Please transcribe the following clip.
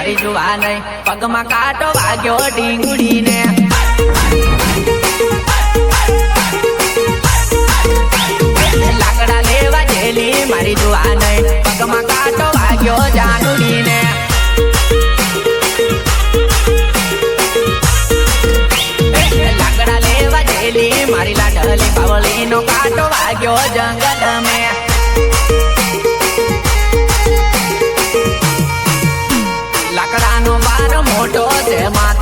મારી જુવા નહીં પગમાં કાંટો વાગ્યો ઢીંગડીને લાકડા લેવા જેલી મારી જુવા નહીં પગમાં કાંટો વાગ્યો જાનુડીને લાકડા લેવા જેલી મારી લાડલી બાવલી નો કાંટો વાગ્યો જંગલ મેં લાકડાનો બાર મોટો છે માતા